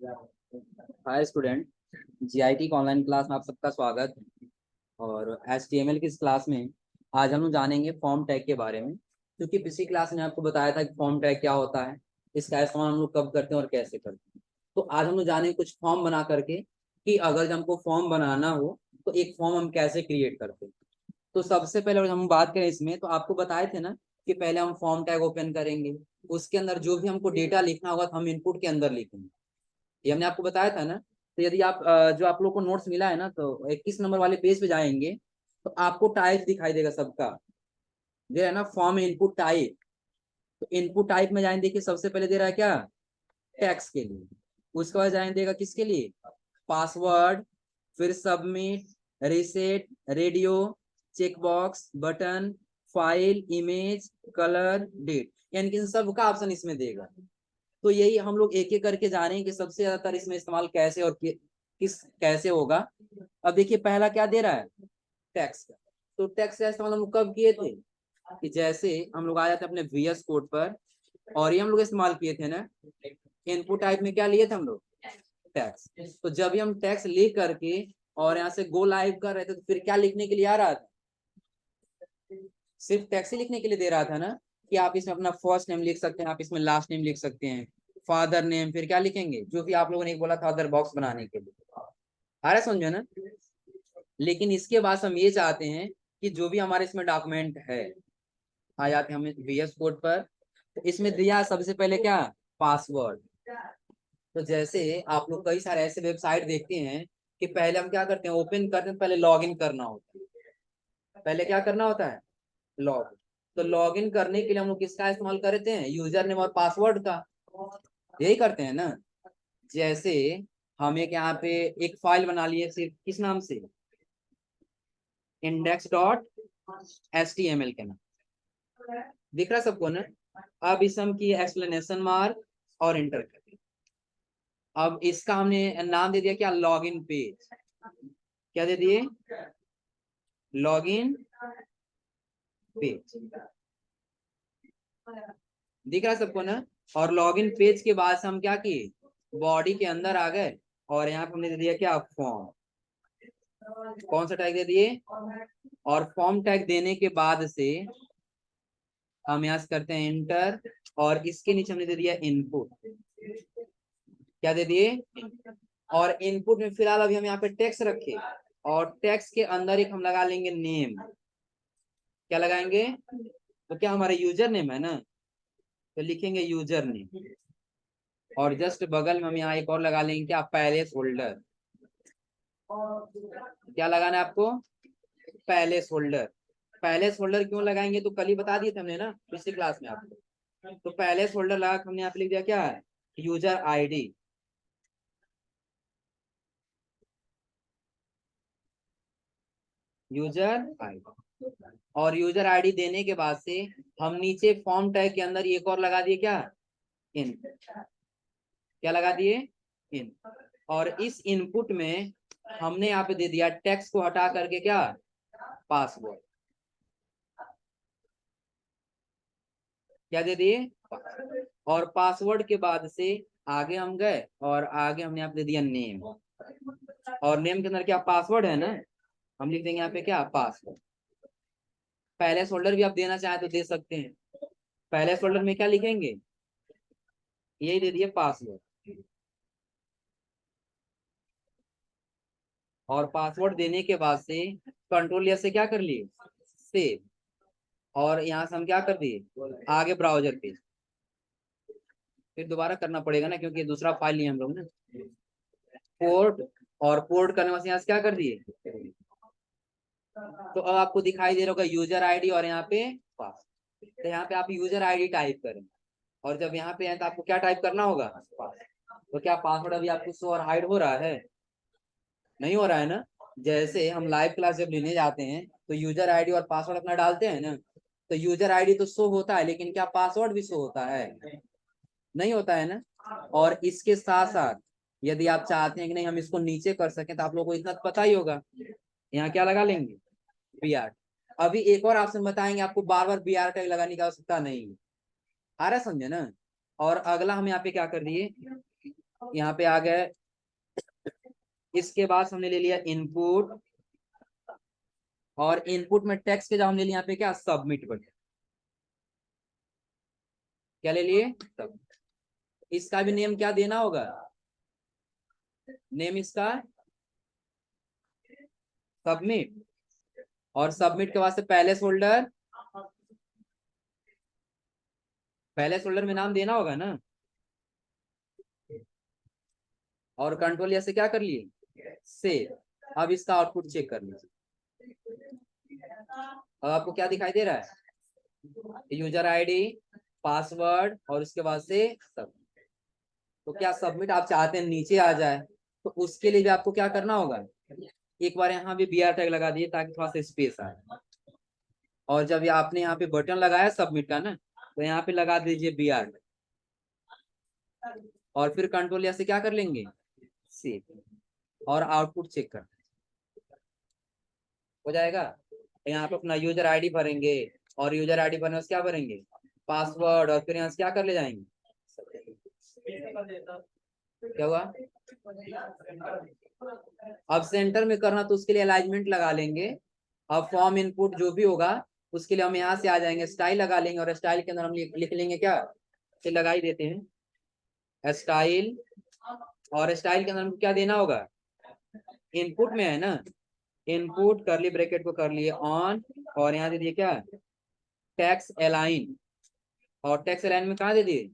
Hi student. GIT का online class में आप सबका स्वागत है। और एचटीएमएल की इस क्लास में आज हम लोग जानेंगे फॉर्म टैग के बारे में, क्योंकि पिछली क्लास में आपको बताया था कि फॉर्म टैग क्या होता है, इसका इस्तेमाल हम लोग कब करते हैं और कैसे करते हैं। तो आज हम लोग जानेंगे कुछ फॉर्म बना करके कि अगर जब हमको फॉर्म बनाना हो तो एक फॉर्म हम कैसे क्रिएट करते हैं। तो सबसे पहले अगर हम बात करें इसमें, तो आपको बताए थे ना कि पहले हम फॉर्म टैग ओपन करेंगे, उसके अंदर जो भी हमको डेटा लिखना होगा तो हम इनपुट के अंदर लिखेंगे। ये हमने आपको बताया था ना। तो यदि आप जो आप लोग को नोट्स मिला है ना, तो 21 नंबर वाले पेज पे जाएंगे तो आपको टाइप दिखाई देगा सबका, जो है ना फॉर्म इनपुट टाइप। तो इनपुट टाइप में जाएंगे, देखिए सबसे पहले दे रहा है क्या, टेक्स्ट के लिए। उसके बाद जाएंगे देगा किसके लिए, पासवर्ड, फिर submit, reset, radio, checkbox, button, file, image, colour, date, यानी कि इन सब का ऑप्शन इसमें देगा। तो यही हम लोग एक एक करके जानेंगे कि सबसे ज्यादातर इसमें इस्तेमाल कैसे और किस कैसे होगा। अब देखिए पहला क्या दे रहा है, टैक्स का। तो टैक्स का इस्तेमाल हम लोग कब किए थे, कि जैसे हम लोग आ जाते अपने वीएस कोड पर, और ये हम लोग इस्तेमाल किए थे ना, इनपुट टाइप में क्या लिए थे हम लोग, टैक्स। तो जब भी हम टैक्स लिख करके और यहाँ से गो लाइव कर रहे थे, तो फिर क्या लिखने के लिए आ रहा था, सिर्फ टैक्स ही लिखने के लिए दे रहा था ना, कि आप इसमें अपना फर्स्ट नेम लिख सकते हैं, आप इसमें लास्ट नेम लिख सकते हैं, फादर नेम, फिर क्या लिखेंगे जो भी आप लोगों ने बोला था अदर बॉक्स बनाने के लिए। आ रहा है समझो ना। लेकिन इसके बाद हम ये चाहते हैं कि जो भी हमारे इसमें डॉक्यूमेंट है, आ जाते हैं हम वीएस कोड पर, तो इसमें दिया सबसे पहले क्या, पासवर्ड। तो जैसे आप लोग कई सारे ऐसे वेबसाइट देखते हैं कि पहले हम क्या करते हैं, ओपन करते हैं, पहले लॉग इन करना होता है। पहले क्या करना होता है, लॉग। तो लॉग इन करने के लिए हम लोग किसका इस्तेमाल करते हैं, यूजर नेम और पासवर्ड का। यही करते हैं ना। जैसे हम एक यहाँ पे एक फाइल बना लिए सिर्फ किस नाम से, index.html के नाम, दिख रहा सबको ना। अब इस हम की एक्सप्लेनेशन मार्क और इंटर कर दिया। अब इसका हमने नाम दे दिया क्या, लॉगिन पेज। क्या दे दिए, लॉगिन पेज। दिख रहा सबको ना। और लॉगिन पेज के बाद से हम क्या किए, बॉडी के अंदर आ गए, और यहाँ पे हमने दे दिया क्या, फॉर्म। कौन सा टैग दे दिए, और फॉर्म टैग देने के बाद से हम यहाँ से करते हैं इंटर, और इसके नीचे हमने दे दिया इनपुट। क्या दे दिए, और इनपुट में फिलहाल अभी हम यहाँ पे टेक्स्ट रखे, और टेक्स्ट के अंदर एक हम लगा लेंगे नेम। क्या लगाएंगे, तो क्या हमारा यूजर नेम है ना, तो लिखेंगे यूजर नेम। और जस्ट बगल में हम यहाँ एक और लगा लेंगे क्या, पैलेस होल्डर। क्या लगाना है आपको, पैलेस होल्डर। पैलेस होल्डर क्यों लगाएंगे, तो कल ही बता दिए थे हमने ना पिछली क्लास में आपको। तो पैलेस होल्डर लगा के हमने यहाँ पे लिख दिया क्या है, यूजर आईडी। यूजर आईडी, और यूजर आईडी देने के बाद से हम नीचे फॉर्म टैग के अंदर एक और लगा दिए क्या, इन। क्या लगा दिए, इन। और इस इनपुट में हमने यहाँ पे दे दिया टेक्स्ट को हटा करके क्या, पासवर्ड। क्या दे दिए, और पासवर्ड के बाद से आगे हम गए, और आगे हमने यहाँ पे दे दिया नेम। और नेम के अंदर क्या, पासवर्ड है ना, हम लिख देंगे यहाँ पे क्या, पासवर्ड। पहले फोल्डर भी आप देना चाहें तो दे सकते हैं। पहले फोल्डर में क्या लिखेंगे, यही दे दिए पासवर्ड। और पासवर्ड देने के बाद से कंट्रोल या से क्या कर लिए, सेव। और यहाँ से हम क्या कर दिए, आगे ब्राउजर पे। फिर दोबारा करना पड़ेगा ना, क्योंकि दूसरा फाइल नहीं हम लोग ना, पोर्ट। और पोर्ट करने वाले यहाँ से क्या कर दिए, तो अब आपको दिखाई दे रहा होगा यूजर आईडी, और यहाँ पे पास। तो यहाँ पे आप यूजर आईडी टाइप करें, और जब यहाँ पे है तो आपको क्या टाइप करना होगा, पास। तो क्या पासवर्ड अभी आपको शो और हाइड हो रहा है, नहीं हो रहा है ना। जैसे हम लाइव क्लास जब लेने जाते हैं तो यूजर आईडी और पासवर्ड अपना डालते हैं ना, तो यूजर आईडी तो शो होता है, लेकिन क्या पासवर्ड भी शो होता है, नहीं होता है ना। और इसके साथ साथ यदि आप चाहते हैं कि नहीं हम इसको नीचे कर सकें, तो आप लोगों को इतना तो पता ही होगा, यहाँ क्या लगा लेंगे, बीआर। अभी एक और ऑप्शन बताएंगे आपको, बार बार बीआर टैग लगाने की आवश्यकता नहीं है। आ रहा समझे ना। और अगला हम यहाँ पे क्या कर दिए, यहाँ पे आ गए। इसके बाद हमने ले लिया इनपुट, और इनपुट में टेक्स्ट के जब हमने लिया यहाँ पे क्या सबमिट बटन, क्या ले लिए सब। इसका भी नेम क्या देना होगा, नेम इसका सबमिट, और सबमिट के वास्ते पहले फोल्डर में नाम देना होगा ना। और कंट्रोल से क्या कर लिए सेव। अब इसका आउटपुट चेक कर लीजिए। अब आपको क्या दिखाई दे रहा है, यूजर आईडी, पासवर्ड और उसके बाद से सब। तो क्या सबमिट आप चाहते हैं नीचे आ जाए, तो उसके लिए भी आपको क्या करना होगा, एक बार यहाँ भी BR टैग लगा दिए ताकि थोड़ा सा स्पेस आए। और जब ये आपने यहाँ पे बटन लगाया सबमिट का ना, तो यहाँ पे लगा दीजिए BR, और फिर कंट्रोल से क्या कर लेंगे सेव, और आउटपुट चेक कर हो जाएगा। यहाँ पे अपना यूजर आईडी भरेंगे, और यूजर आईडी भरने से क्या भरेंगे पासवर्ड, और फिर यहाँ से क्या कर ले जाएंगे, क्या हुआ। अब सेंटर में करना तो उसके लिए अलाइनमेंट लगा लेंगे। अब फॉर्म इनपुट जो भी होगा उसके लिए हम यहाँ से आ जाएंगे, स्टाइल लगा लेंगे, और स्टाइल के अंदर हम लिख लेंगे क्या, से लगा ही देते हैं स्टाइल। और स्टाइल के अंदर हमको क्या देना होगा, इनपुट में है ना, इनपुट करली ब्रैकेट को कर लिए ऑन, और यहाँ दे दिए क्या टैक्स अलाइन, और टैक्स अलाइन में कहा दे दिए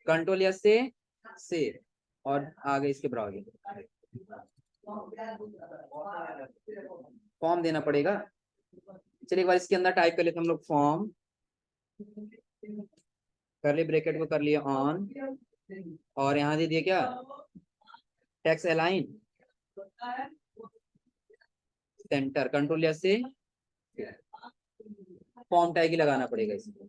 कंट्रोल से सेव, और आगे इसके ब्राउजिंग फॉर्म देना पड़ेगा। चलिए एक बार इसके अंदर टाइप कर लेते हम लोग फॉर्म, करली ब्रैकेट को कर लिए ऑन, और यहाँ दे दिए क्या टैक्स अलाइन सेंटर, कंट्रोल से फॉर्म टैग ही लगाना पड़ेगा इसमें।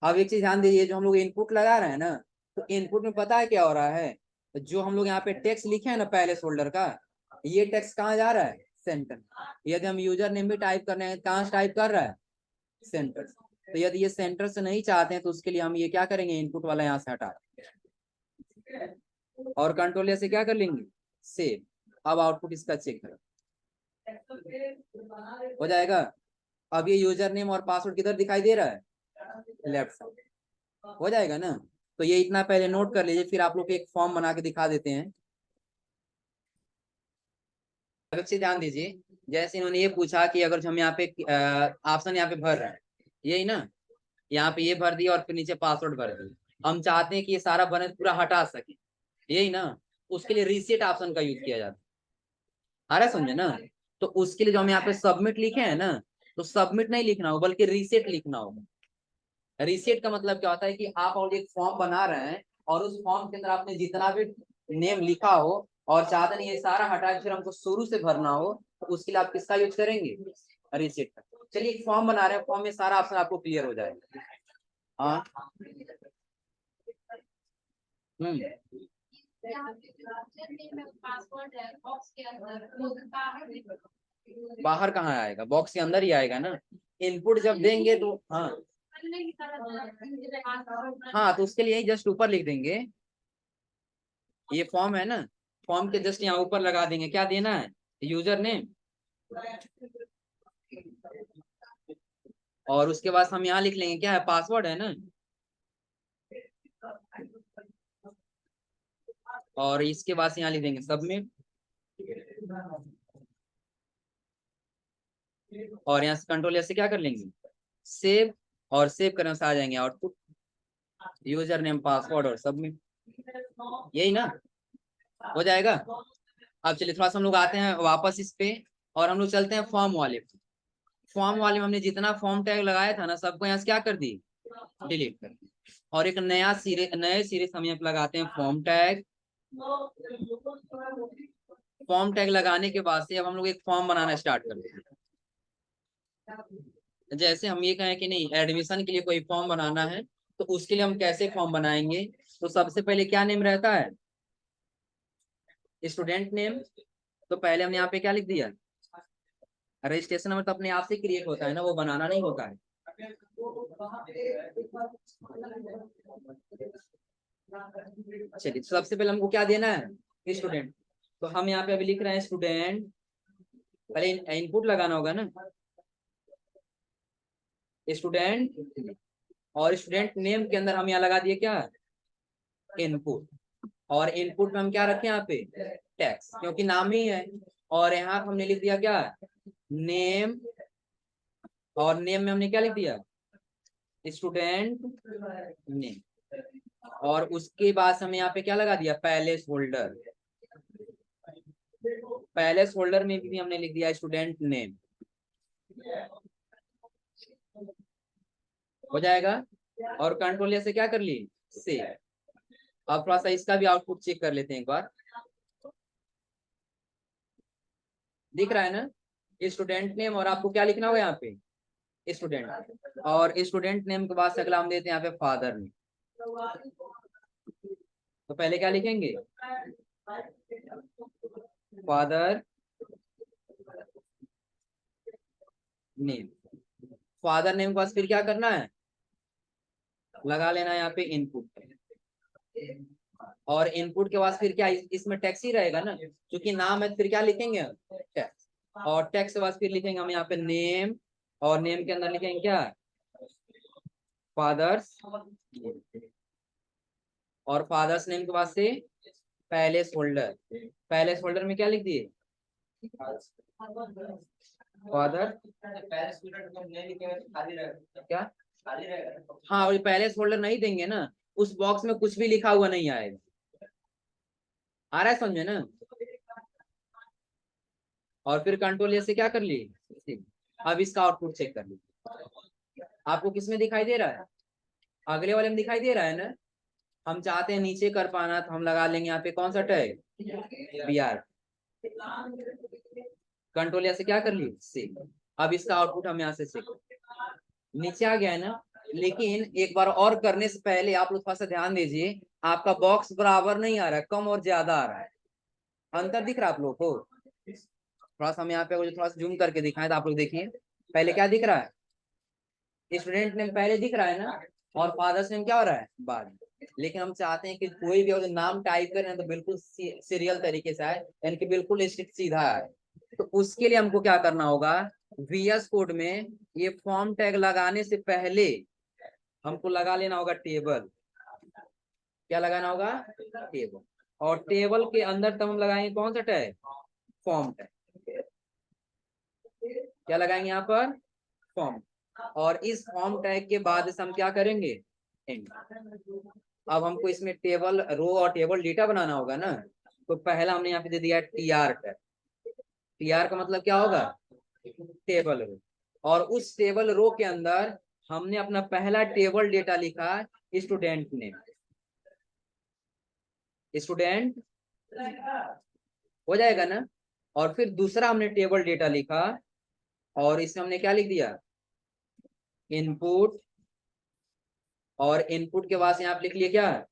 अब एक चीज ध्यान दीजिए, जो हम लोग इनपुट लगा रहे हैं ना, तो इनपुट में पता है क्या हो रहा है, तो जो हम लोग यहाँ पे टेक्स्ट लिखे हैं ना पहले फोल्डर का, ये टेक्स्ट कहाँ जा रहा है सेंटर। यदि हम यूजर नेम भी टाइप करने हैं, कहाँ टाइप कर रहा है सेंटर। तो यदि ये सेंटर से नहीं चाहते हैं तो उसके लिए हम ये क्या करेंगे, इनपुट वाला यहाँ से हटा, और कंट्रोल से क्या कर लेंगे सेव। अब आउटपुट इसका चेक करो हो जाएगा। अब ये यूजर नेम और पासवर्ड किधर दिखाई दे रहा है, लेफ्ट साइड, हो जाएगा ना। तो ये इतना पहले नोट कर लीजिए, फिर आप लोग एक फॉर्म बना के दिखा देते हैं। अच्छे ध्यान दीजिए, जैसे इन्होंने ये पूछा कि अगर हम यहाँ पे ऑप्शन यहाँ पे भर रहे हैं, यही ना, यहाँ पे ये भर दिया और फिर नीचे पासवर्ड भर दिया, हम चाहते हैं कि ये सारा बने पूरा हटा सके, यही ना, उसके लिए रीसेट ऑप्शन का यूज किया जाता है। आ रहा है समझे ना। तो उसके लिए जो हम यहाँ पे सबमिट लिखे हैं ना, तो सबमिट नहीं लिखना होगा बल्कि रीसेट लिखना होगा। रीसेट का मतलब क्या होता है कि आप और एक फॉर्म बना रहे हैं, और उस फॉर्म के अंदर आपने जितना भी नेम लिखा हो और चाहते नहीं ये सारा हटा के फिर हमको शुरू से भरना हो, तो उसके लिए आप किसका यूज करेंगे, रीसेट का। चलिए एक फॉर्म बना रहे हैं, फॉर्म में सारा ऑप्शन आपको क्लियर हो जाएगा। हाँ बाहर कहाँ आएगा, बॉक्स के अंदर ही आएगा ना। इनपुट जब देंगे तो हाँ, हाँ तो उसके लिए यही जस्ट ऊपर लिख देंगे, ये फॉर्म है ना, फॉर्म के जस्ट यहाँ ऊपर लगा देंगे, क्या देना है यूजर नेम, और उसके बाद हम यहाँ लिख लेंगे क्या है पासवर्ड है ना, और इसके बाद यहाँ लिख देंगे सबमिट, और यहाँ से कंट्रोल से क्या कर लेंगे सेव, और सेव करने से आ जाएंगे आउटपुट यूजर नेम पासवर्ड और सबमिट, यही ना हो जाएगा। अब चलिए थोड़ा सा हम लोग आते हैं वापस इस पे, और हम लोग चलते हैं फॉर्म वाले। फॉर्म वाले में हमने जितना फॉर्म टैग लगाया था ना, सबको यहाँ से क्या कर दी डिलीट कर दी, और एक नए सिरे से हम यहाँ पे लगाते हैं फॉर्म टैग। फॉर्म टैग लगाने के बाद से अब हम लोग एक फॉर्म बनाना स्टार्ट कर देते हैं। जैसे हम ये कहें कि नहीं एडमिशन के लिए कोई फॉर्म बनाना है, तो उसके लिए हम कैसे फॉर्म बनाएंगे, तो सबसे पहले क्या नेम रहता है स्टूडेंट नेम, तो पहले हमने यहाँ पे क्या लिख दिया, रजिस्ट्रेशन नंबर तो अपने आप से क्रिएट होता है ना, वो बनाना नहीं होता है। चलिए सबसे पहले हमको क्या देना है, स्टूडेंट। तो हम यहाँ पे अभी लिख रहे हैं स्टूडेंट, पहले इनपुट लगाना होगा ना, स्टूडेंट। और स्टूडेंट नेम के अंदर हम यहाँ लगा दिए क्या, इनपुट। और इनपुट में हम क्या रखें यहाँ पे, टेक्स्ट, क्योंकि नाम ही है। और यहाँ हमने लिख दिया क्या, नेम। और नेम में हमने क्या लिख दिया, स्टूडेंट नेम। और उसके बाद हमें यहाँ पे क्या लगा दिया, पैलेस होल्डर। पैलेस होल्डर में भी हमने लिख दिया स्टूडेंट नेम। हो जाएगा। और कंट्रोल से क्या कर ली, सेव। अब थोड़ा सा इसका भी आउटपुट चेक कर लेते हैं एक बार। दिख रहा है ना, स्टूडेंट नेम। और आपको क्या लिखना होगा यहाँ पे, स्टूडेंट। और स्टूडेंट नेम के बाद से अगला हम देते हैं यहाँ पे फादर नेम। तो पहले क्या लिखेंगे, फादर नेम। फादर नेम के पास फिर क्या करना है, लगा लेना है यहाँ पे इनपुट। और इनपुट के बाद फिर क्या, इसमें टेक्स्ट ही रहेगा ना, क्योंकि नाम है। फिर क्या लिखेंगे, टेक्स्ट। और टेक्स्ट के बाद फिर लिखेंगे हम यहाँ पे नेम। और नेम के अंदर लिखेंगे क्या, फादर्स। और फादर्स नेम के बाद से पैलेस होल्डर। पैलेस होल्डर में क्या लिख दिए, फादर। क्या, हाँ, और पैलेस होल्डर नहीं देंगे ना, उस बॉक्स में कुछ भी लिखा हुआ नहीं आएगा। आ रहा है समझे ना। और फिर कंट्रोल से क्या कर ली, अब इसका आउटपुट चेक कर ली। आपको किसमें दिखाई दे रहा है, अगले वाले में दिखाई दे रहा है ना। हम चाहते हैं नीचे कर पाना, तो हम लगा लेंगे यहाँ पे कौन सा टैग, BR। कंट्रोल से क्या कर ली, से। अब इसका आउटपुट हम यहाँ से चेक, नीचे आ गया है ना। लेकिन एक बार और करने से पहले आप लोग थोड़ा सा ध्यान दीजिए, आपका बॉक्स बराबर नहीं आ रहा है, कम और ज्यादा आ रहा है। अंतर दिख रहा है आप लोग को, थोड़ा सा हम यहाँ पे थोड़ा सा जूम करके दिखाएं तो आप लोग देखिए। पहले क्या दिख रहा है, स्टूडेंट नेम पहले दिख रहा है ना, और फादर्स नेम क्या हो रहा है बाद में। लेकिन हम चाहते हैं कि कोई भी अगर नाम टाइप करें तो बिल्कुल सीरियल तरीके से आए, यानी कि बिल्कुल स्ट्रिक्ट सीधा आए। तो उसके लिए हमको क्या करना होगा, VS कोड में ये फॉर्म टैग लगाने से पहले हमको लगा लेना होगा टेबल। क्या लगाना होगा, टेबल। और टेबल के अंदर तब हम लगाएंगे कौन सा टैग, फॉर्म टैग। क्या लगाएंगे यहाँ पर, फॉर्म। और इस फॉर्म टैग के बाद हम क्या करेंगे, एंड। अब हमको इसमें टेबल रो और टेबल डेटा बनाना होगा ना। तो पहला हमने यहाँ पे दे दिया TR टैग। TR का मतलब क्या होगा, टेबल रो। और उस टेबल रो के अंदर हमने अपना पहला टेबल डेटा लिखा, स्टूडेंट ने, स्टूडेंट। हो जाएगा ना। और फिर दूसरा हमने टेबल डेटा लिखा, और इसमें हमने क्या लिख दिया, इनपुट। और इनपुट के बाद से यहाँ लिख लिए क्या,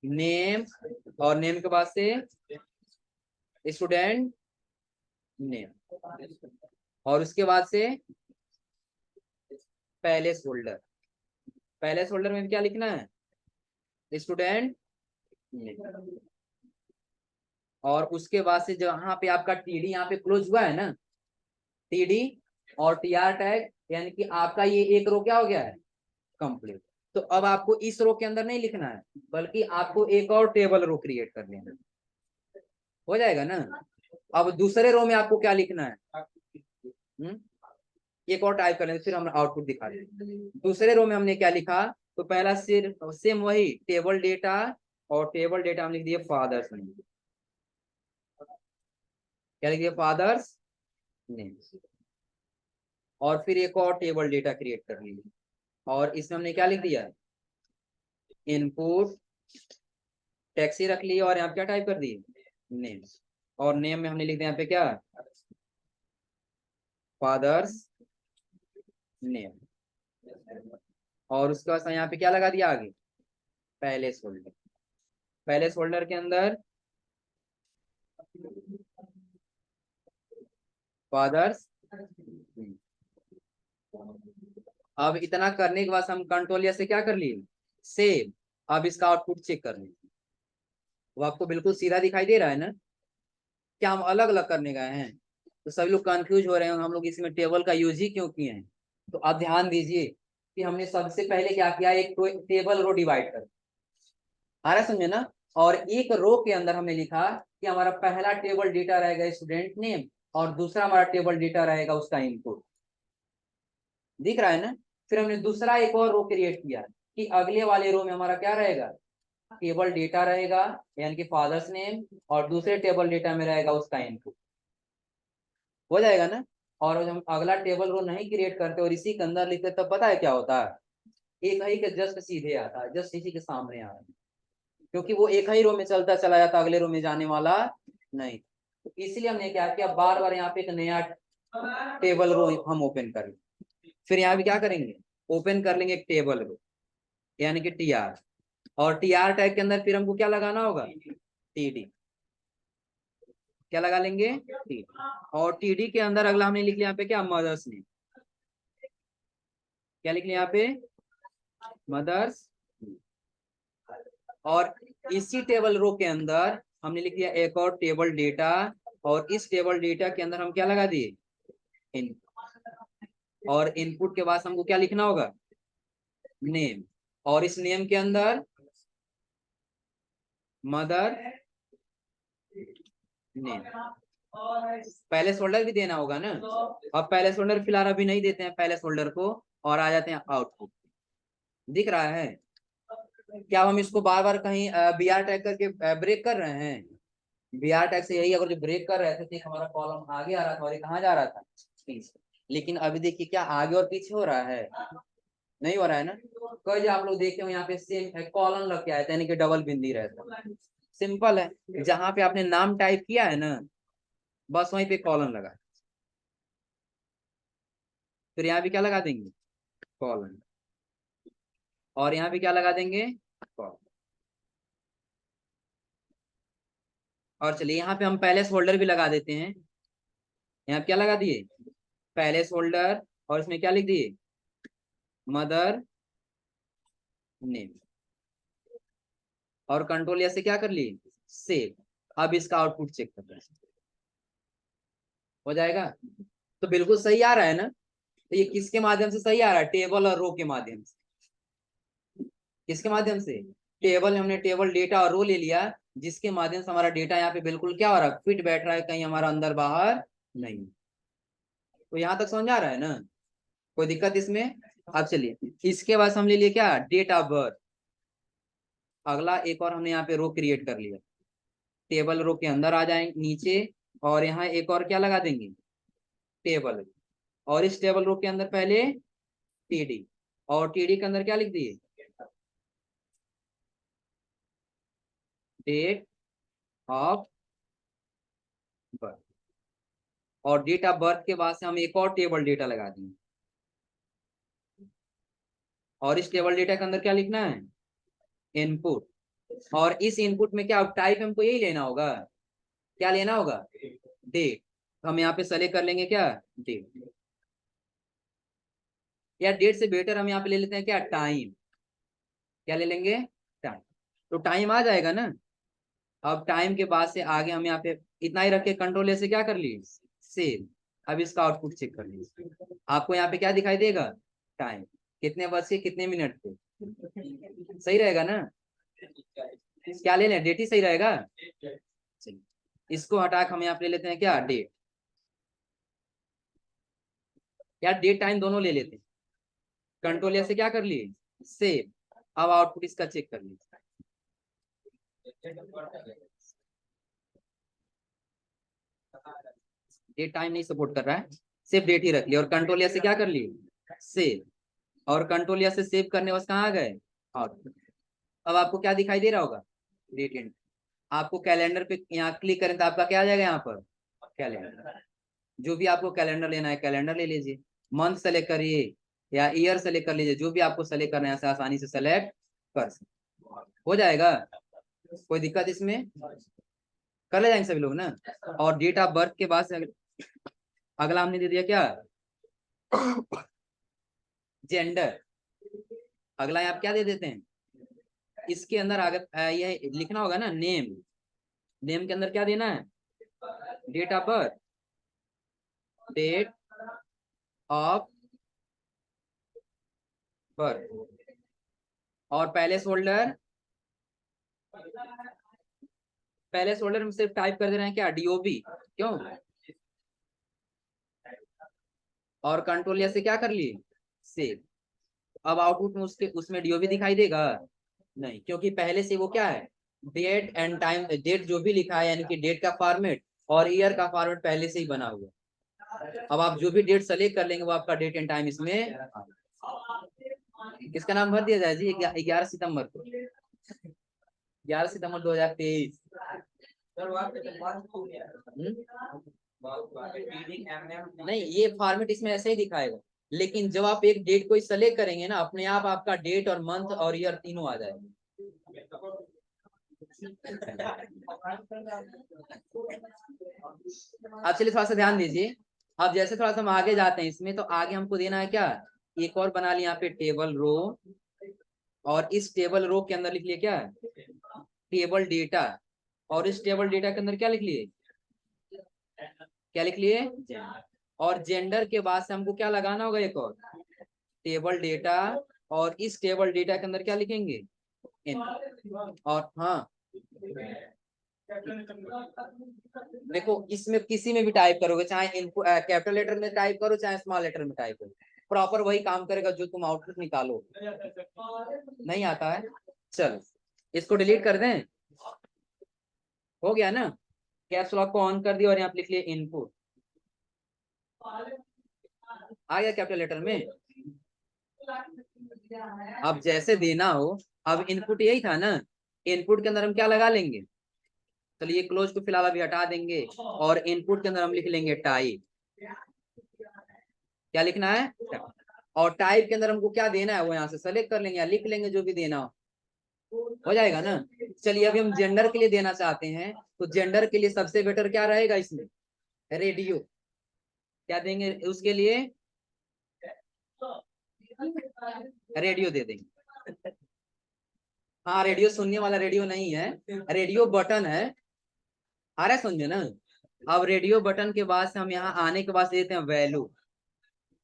नेम। और नेम के बाद से स्टूडेंट नेम। और उसके बाद से पैलेस होल्डर। पैलेस होल्डर में क्या लिखना है, स्टूडेंट नेम। और उसके बाद से जहां पे आपका TD यहाँ पे क्लोज हुआ है ना, TD और TR टैग, यानी कि आपका ये एक रो क्या हो गया है, कंप्लीट। तो अब आपको इस रो के अंदर नहीं लिखना है, बल्कि आपको एक और टेबल रो क्रिएट कर लेना है। हो जाएगा ना। अब दूसरे रो में आपको क्या लिखना है, एक और टाइप करें फिर हम आउटपुट दिखा दें। दूसरे रो में हमने क्या लिखा, तो पहला सिर्फ सेम वही टेबल डेटा। और टेबल डेटा हम लिख दिए फादर्स नेम। क्या लिख दिया, फादर्स नेम। और फिर एक और टेबल डेटा क्रिएट कर लीजिए। और इसमें हमने क्या लिख दिया, इनपुट। टैक्सी रख ली, और यहाँ पे क्या टाइप कर दिए, नेम। और नेम में हमने लिख दिया यहाँ पे क्या, फादर्स नेम। और उसके बाद यहाँ पे क्या लगा दिया आगे, पैलेस होल्डर। पैलेस होल्डर के अंदर फादर्स। अब इतना करने के बाद हम कंट्रोल से क्या कर लिए, सेव। अब इसका आउटपुट चेक कर लीजिए, वो आपको बिल्कुल सीधा दिखाई दे रहा है ना। क्या हम अलग अलग करने गए हैं? तो सभी लोग कंफ्यूज हो रहे हैं हम लोग इसमें टेबल का यूज ही क्यों किए हैं। तो आप ध्यान दीजिए कि हमने सबसे पहले क्या किया, एक टेबल रो डिवाइड कर, आ रहा समझे ना। और एक रो के अंदर हमने लिखा कि हमारा पहला टेबल डेटा रहेगा स्टूडेंट नेम, और दूसरा हमारा टेबल डेटा रहेगा उसका इनपुट, दिख रहा है ना। फिर हमने दूसरा एक और रो क्रिएट किया कि अगले वाले रो में हमारा क्या रहेगा, टेबल डेटा रहेगा यानी कि फादर्स नेम, और दूसरे टेबल डेटा में रहेगा उसका इनपुट, हो जाएगा ना। और हम अगला टेबल रो नहीं क्रिएट करते और इसी के अंदर लिखते तब पता है क्या होता है, एक ही के जस्ट सीधे आता है, जस्ट इसी के सामने आ रहा है, क्योंकि वो एक ही रो में चलता चला जाता, अगले रो में जाने वाला नहीं। तो इसलिए हमने क्या किया, बार बार यहाँ पे एक नया टेबल रो हम ओपन करें। फिर यहाँ भी क्या करेंगे, ओपन कर लेंगे एक टेबल रो यानी कि टीआर, और टीआर टैग के अंदर फिर हमको क्या लगाना होगा, टीडी, क्या लगा लेंगे, टीडी। और टीडी के अंदर अगला हमने लिख लिया यहाँ पे क्या, मदर्स नेम, क्या लिख लिया यहाँ पे, मदर्स। और इसी टेबल रो के अंदर हमने लिख दिया एक और टेबल डेटा, और इस टेबल डेटा के अंदर हम क्या लगा दिए, इनपुट। और इनपुट के बाद हमको क्या लिखना होगा, नेम, और इस नेम के अंदर मदर नेम, पैलेस होल्डर भी देना होगा ना। अब पैलेस होल्डर फिलहाल अभी नहीं देते हैं पैलेस होल्डर को, और आ जाते हैं आउटपुट, दिख रहा है। क्या हम इसको बार बार कहीं बी आर टैग करके ब्रेक कर रहे हैं, बी आर टैग से यही अगर जो ब्रेक कर रहे थे तो हमारा कॉलम आगे आ रहा था और ये कहाँ जा रहा था, पीछे। लेकिन अभी देखिए क्या आगे और पीछे हो रहा है, नहीं हो रहा है ना। कई जो आप लोग देखे हो यहाँ पे सेम कॉलन लग के आया था, यानी कि डबल बिंदी रहता, सिंपल है। जहां पे आपने नाम टाइप किया है ना, बस वहीं पे कॉलन लगा, फिर यहाँ भी क्या लगा देंगे, कॉलन, और यहाँ भी क्या लगा देंगे, कॉलन। और चलिए यहाँ पे हम पैलेस होल्डर भी लगा देते हैं, यहाँ पे क्या लगा दिए, पैलेस होल्डर, और इसमें क्या लिख दिए, मदर नेम, और कंट्रोल या से क्या कर लिए, सेव। अब इसका आउटपुट चेक कर रहे हैं, हो जाएगा। तो बिल्कुल सही आ रहा है ना। तो ये किसके माध्यम से सही आ रहा है, टेबल और रो के माध्यम से। किसके माध्यम से, टेबल, हमने टेबल डेटा और रो ले लिया, जिसके माध्यम से हमारा डेटा यहाँ पे बिल्कुल क्या हो रहा है, फिट बैठ रहा है, कहीं हमारा अंदर बाहर नहीं। तो यहाँ तक समझ आ रहा है ना, कोई दिक्कत इसमें। अब चलिए इसके बाद हम ले लिए क्या, डेट ऑफ बर्थ। अगला एक और हमने यहाँ पे रो क्रिएट कर लिया, टेबल रो के अंदर आ जाएंगे नीचे, और यहाँ एक और क्या लगा देंगे, टेबल, और इस टेबल रो के अंदर पहले टीडी, और टीडी के अंदर क्या लिख दिए, डेट ऑफ बर्थ। और डेट ऑफ बर्थ के बाद से हम एक और टेबल डेटा लगा देंगे, और इस टेबल डेटा के अंदर क्या लिखना है, इनपुट। और इस इनपुट में क्या टाइप हमको यही लेना होगा, क्या लेना होगा, डेट। हम यहाँ पे सेलेक्ट कर लेंगे क्या, डेट, या डेट से बेटर हम यहाँ पे ले लेते हैं क्या, टाइम, क्या ले लेंगे, टाइम। तो टाइम आ जाएगा ना। अब टाइम के बाद से आगे हम यहाँ पे इतना ही रख के कंट्रोल से क्या कर लिए, सेव। अब इसका आउटपुट चेक कर लीजिए, आपको यहाँ पे क्या दिखाई देगा, टाइम, कितने बज के कितने मिनट पे, सही रहेगा ना। क्या ले लें, डेट ही सही रहेगा। चलिए इसको हटा के हम यहाँ पे ले लेते हैं क्या, डेट, या डेट टाइम दोनों ले लेते हैं, कंट्रोल से क्या कर लिए, सेव। अब आउटपुट इसका चेक कर लीजिए, डेट टाइम नहीं सपोर्ट कर रहा है, सिर्फ डेट ही रख लिया, और कंट्रोल से क्या कर लिए, सेव। और कंट्रोल से सेव करने बस कहाँ आ गए, आउटपुट। अब आपको क्या दिखाई दे रहा होगा, डेट एंड। आपको कैलेंडर पे यहाँ क्लिक करें तो आपका क्या आ जाएगा, यहाँ पर कैलेंडर। जो भी आपको कैलेंडर लेना है कैलेंडर ले लीजिए, मंथ सेलेक्ट करिए या ईयर सेलेक्ट कर लीजिए, जो भी आपको सेलेक्ट करना है ऐसे आसानी से सेलेक्ट कर सकते, हो जाएगा। कोई दिक्कत इसमें, कर ले जाएंगे सभी लोग ना। और डेट ऑफ बर्थ के बाद से अगला हमने दे दिया क्या, जेंडर। अगला यहाँ क्या दे देते हैं, इसके अंदर आगे ये लिखना होगा ना नेम। नेम के अंदर क्या देना है? Date of birth, date of birth. और पहले फोल्डर, पहले फोल्डर में सिर्फ टाइप कर दे रहे हैं क्या? डीओबी। क्यों? और कंट्रोल या से क्या कर लिए? सेव। अब आउटपुट में उसके उसमें डीओबी दिखाई देगा? नहीं, क्योंकि पहले से वो क्या है, डेट एंड टाइम, डेट जो भी लिखा है यानी कि डेट का फॉर्मेट और ईयर का फॉर्मेट पहले से ही बना हुआ है। अब आप जो भी डेट सेलेक्ट कर लेंगे वो आपका डेट एंड टाइम इसमें। किसका नाम भर दिया जाए जी? 11 सितंबर को, 11 सितंबर 2023। नहीं, ये फॉर्मेट इसमें ऐसे ही दिखाएगा, लेकिन जब आप एक डेट को सेलेक्ट करेंगे ना, अपने आप आपका डेट और मंथ और ईयर तीनों आ जाएगा। अब चलिए थोड़ा सा ध्यान दीजिए। अब जैसे थोड़ा सा हम आगे जाते हैं इसमें, तो आगे हमको देना है क्या? एक और बना लिया यहाँ पे टेबल रो, और इस टेबल रो के अंदर लिख लिए क्या? Table data. और इस टेबल डेटा के अंदर क्या लिख लिए? क्या लिख लिए? और जेंडर के बाद से हमको क्या लगाना होगा? एक और टेबल डेटा। और इस टेबल डेटा के अंदर क्या लिखेंगे? और हाँ, देखो इसमें किसी में भी टाइप करोगे, चाहे इनको कैपिटल लेटर में टाइप करो चाहे स्मॉल लेटर में टाइप करो, प्रॉपर वही काम करेगा जो तुम आउटपुट निकालो। नहीं आता है? चलो इसको डिलीट कर दें। हो गया ना? कैप्स लॉक को ऑन कर दिया और यहाँ पे लिख लिए इनपुट। आ गया कैपिटल लेटर में। अब जैसे देना हो, अब इनपुट यही था ना, इनपुट के अंदर हम क्या लगा लेंगे? चलिए क्लोज को फिलहाल अभी हटा देंगे, और इनपुट के अंदर हम लिख लेंगे टाइप। क्या लिखना है? और टाइप के अंदर हमको क्या देना है वो यहाँ से सेलेक्ट कर लेंगे या लिख लेंगे जो भी देना हो जाएगा ना। चलिए अभी हम जेंडर के लिए देना चाहते हैं, तो जेंडर के लिए सबसे बेटर क्या रहेगा इसमें? रेडियो। क्या देंगे उसके लिए? रेडियो दे देंगे। हाँ, रेडियो सुनने वाला रेडियो नहीं है, रेडियो बटन है। आ रहा है समझे ना? अब रेडियो बटन के बाद से हम यहाँ आने के बाद देते हैं वैल्यू।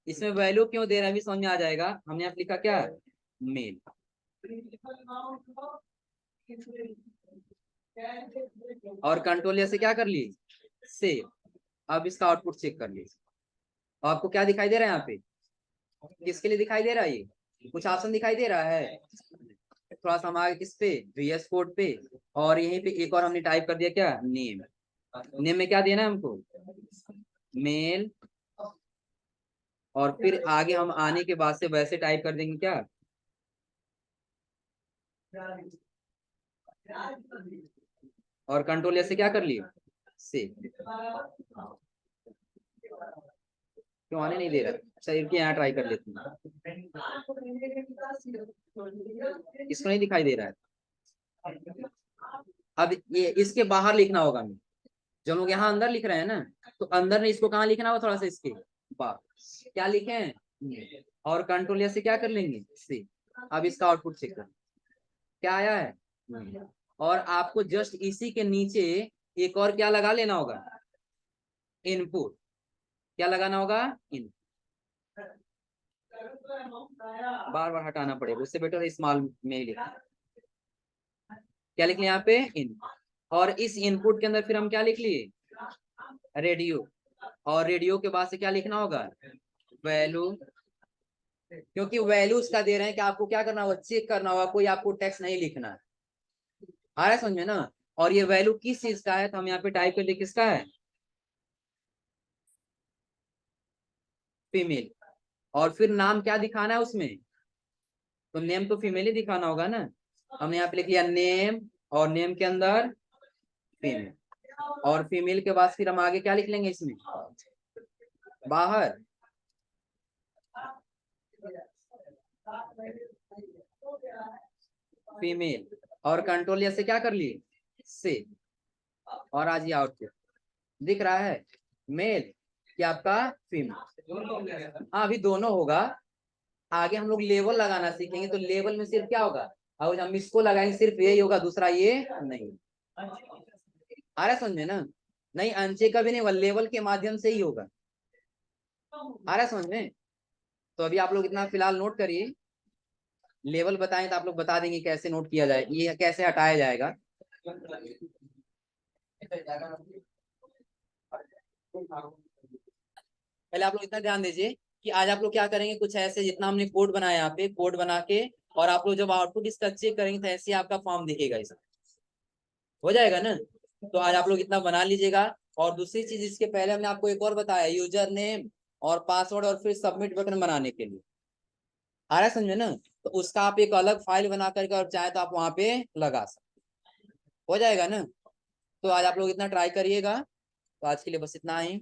इसमें वैल्यू क्यों दे रहा है अभी समझ में आ जाएगा। हमने यहाँ लिखा क्या? मेल। और कंट्रोल से क्या कर लिए? सेव। अब इसका आउटपुट चेक कर लीजिए। आपको क्या दिखाई दे रहा है यहाँ पे? किसके लिए दिखाई दे रहा है? ये कुछ ऑप्शन दिखाई दे रहा है? थोड़ा सा हम आगे किस पे? VS कोड पे। और यहीं पे एक और हमने टाइप कर दिया क्या? नेम। नेम में क्या देना है हमको? मेल। और फिर आगे हम आने के बाद से वैसे टाइप कर देंगे क्या? और कंट्रोल से क्या कर लिए? सेव। क्यों आने नहीं दे रहा? अच्छा इनके यहाँ ट्राई कर लेते हैं। इसको नहीं दिखाई दे रहा है? अब ये इसके बाहर लिखना होगा हमें। जो लोग यहाँ अंदर लिख रहे हैं ना, तो अंदर ने इसको कहाँ लिखना होगा? थोड़ा सा इसके बाहर क्या लिखे हैं? और कंट्रोल से क्या कर लेंगे? सी। अब इसका आउटपुट चेक कर, क्या आया है? और आपको जस्ट इसी के नीचे एक और क्या लगा लेना होगा? इनपुट। क्या लगाना होगा? इन। बार बार हटाना पड़ेगा, उससे बेटर स्मॉल में ही लिखना। क्या लिख लिया यहाँ पे? इन। और इस इनपुट के अंदर फिर हम क्या लिख लिए? रेडियो। और रेडियो के बाद से क्या लिखना होगा? वैल्यू। क्योंकि वैल्यू उसका दे रहे हैं कि आपको क्या करना होगा? चेक करना होगा, कोई आपको टेक्स्ट नहीं लिखना है। आ रहा है समझ में ना? और ये वैल्यू किस चीज का है, तो हम यहाँ पे टाइप कर दे किसका है? फीमेल। और फिर नाम क्या दिखाना है उसमें? तो नेम तो फीमेल ही दिखाना होगा ना। हमने यहाँ पे लिख लिया नेम, और नेम के अंदर फीमेल। और फीमेल के बाद फिर हम आगे क्या लिख लेंगे इसमें? बाहर फीमेल। और कंट्रोल से क्या कर लिए? से। और आज ये आउटपुट दिख रहा है, मेल कि आपका फीमेल। हाँ अभी दोनों होगा। आगे हम लोग लेबल लगाना सीखेंगे, तो लेबल में सिर्फ क्या होगा? अब हम इसको लगाएंगे सिर्फ यही होगा, दूसरा ये नहीं। आ रहा है समझ में ना? नहीं, अंशे का भी नहीं, लेवल के माध्यम से ही होगा। आ रहा है समझ में? तो अभी आप लोग इतना फिलहाल नोट करिए, लेवल बताएं तो आप लोग बता देंगे कैसे नोट किया जाए, ये कैसे हटाया जाएगा। पहले आप लोग इतना ध्यान दीजिए कि आज आप लोग क्या करेंगे, कुछ ऐसे जितना हमने कोड बनाया यहाँ पे, कोड बना के, और आप लोग जब आउटपुट इसका चेक करेंगे तो ऐसे ही आपका फॉर्म दिखेगा, इसका हो जाएगा ना? तो आज आप लोग इतना बना लीजिएगा। और दूसरी चीज, इसके पहले हमने आपको एक और बताया, यूजर नेम और पासवर्ड और फिर सबमिट बटन बनाने के लिए। आ रहा है समझ में ना? तो उसका आप एक अलग फाइल बना करके और चाहे तो आप वहां पे लगा सकते, हो जाएगा ना? तो आज आप लोग इतना ट्राई करिएगा। तो आज के लिए बस इतना ही।